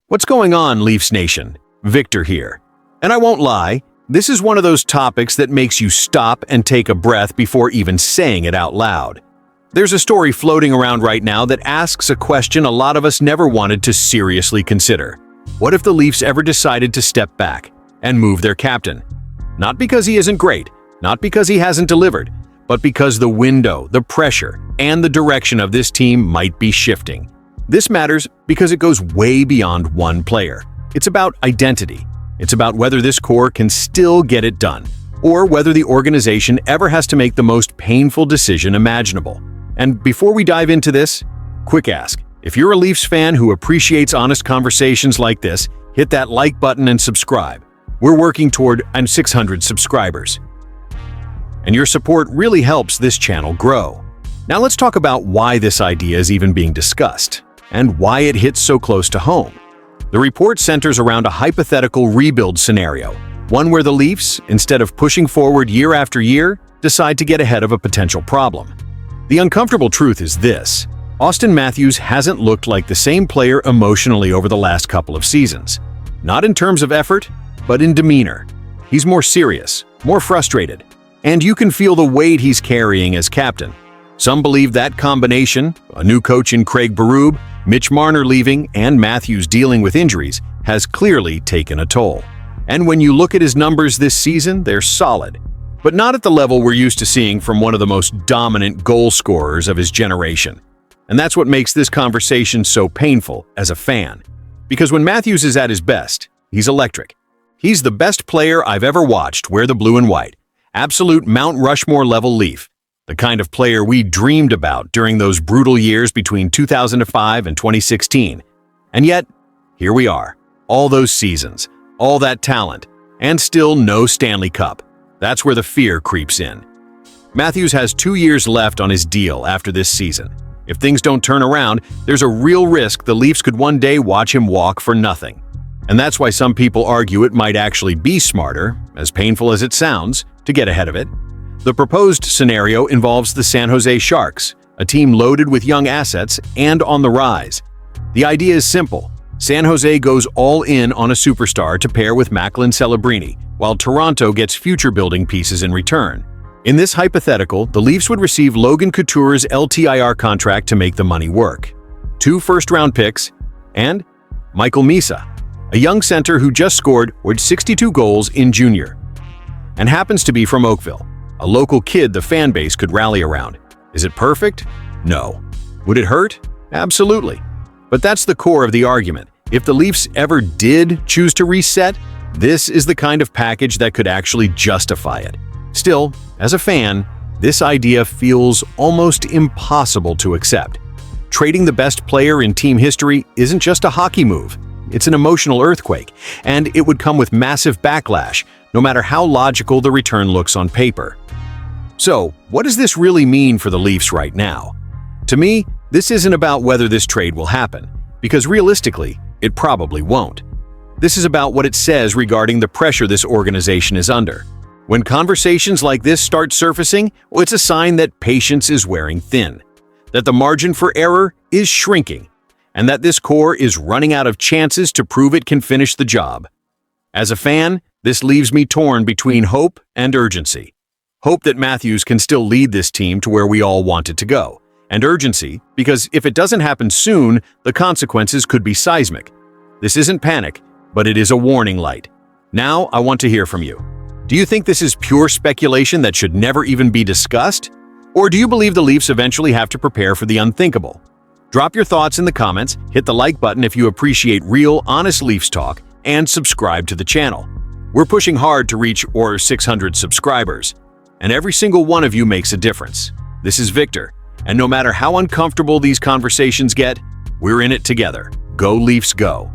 What's going on, Leafs Nation? Victor here. And I won't lie, this is one of those topics that makes you stop and take a breath before even saying it out loud. There's a story floating around right now that asks a question a lot of us never wanted to seriously consider. What if the Leafs ever decided to step back and move their captain? Not because he isn't great, not because he hasn't delivered, but because the window, the pressure, and the direction of this team might be shifting. This matters because it goes way beyond one player. It's about identity. It's about whether this core can still get it done, or whether the organization ever has to make the most painful decision imaginable. And before we dive into this, quick ask. If you're a Leafs fan who appreciates honest conversations like this, hit that like button and subscribe. We're working toward 600 subscribers. And your support really helps this channel grow. Now let's talk about why this idea is even being discussed, and why it hits so close to home. The report centers around a hypothetical rebuild scenario, one where the Leafs, instead of pushing forward year after year, decide to get ahead of a potential problem. The uncomfortable truth is this: Auston Matthews hasn't looked like the same player emotionally over the last couple of seasons. Not in terms of effort, but in demeanor. He's more serious, more frustrated, and you can feel the weight he's carrying as captain. Some believe that combination, a new coach in Craig Berube, Mitch Marner leaving, and Matthews dealing with injuries, has clearly taken a toll. And when you look at his numbers this season, they're solid, but not at the level we're used to seeing from one of the most dominant goal scorers of his generation. And that's what makes this conversation so painful as a fan. Because when Matthews is at his best, he's electric. He's the best player I've ever watched wear the blue and white. Absolute Mount Rushmore level Leaf. The kind of player we dreamed about during those brutal years between 2005 and 2016. And yet, here we are. All those seasons, all that talent, and still no Stanley Cup. That's where the fear creeps in. Matthews has 2 years left on his deal after this season. If things don't turn around, there's a real risk the Leafs could one day watch him walk for nothing. And that's why some people argue it might actually be smarter, as painful as it sounds, to get ahead of it. The proposed scenario involves the San Jose Sharks, a team loaded with young assets and on the rise. The idea is simple. San Jose goes all in on a superstar to pair with Macklin Celebrini, while Toronto gets future-building pieces in return. In this hypothetical, the Leafs would receive Logan Couture's LTIR contract to make the money work, 2 first-round picks, and Michael Misa, a young center who just scored 62 goals in junior, and happens to be from Oakville, a local kid the fan base could rally around. Is it perfect? No. Would it hurt? Absolutely. But that's the core of the argument. If the Leafs ever did choose to reset, this is the kind of package that could actually justify it. Still, as a fan, this idea feels almost impossible to accept. Trading the best player in team history isn't just a hockey move. It's an emotional earthquake, and it would come with massive backlash, no matter how logical the return looks on paper. So, what does this really mean for the Leafs right now? To me, this isn't about whether this trade will happen, because realistically, it probably won't. This is about what it says regarding the pressure this organization is under. When conversations like this start surfacing, well, it's a sign that patience is wearing thin, that the margin for error is shrinking, and that this core is running out of chances to prove it can finish the job. As a fan, this leaves me torn between hope and urgency. Hope that Matthews can still lead this team to where we all want it to go, and urgency because if it doesn't happen soon, the consequences could be seismic. This isn't panic, but it is a warning light. Now, I want to hear from you. Do you think this is pure speculation that should never even be discussed? Or do you believe the Leafs eventually have to prepare for the unthinkable? Drop your thoughts in the comments, hit the like button if you appreciate real, honest Leafs talk, and subscribe to the channel. We're pushing hard to reach 600 subscribers, and every single one of you makes a difference. This is Victor, and no matter how uncomfortable these conversations get, we're in it together. Go Leafs, go!